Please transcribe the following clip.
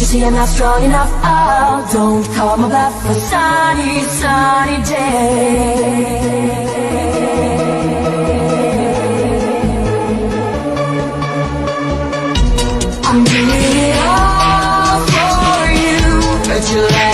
See, I'm not strong enough. Oh, don't call my bluff. A sunny, sunny day. I'm doing it all for you, but you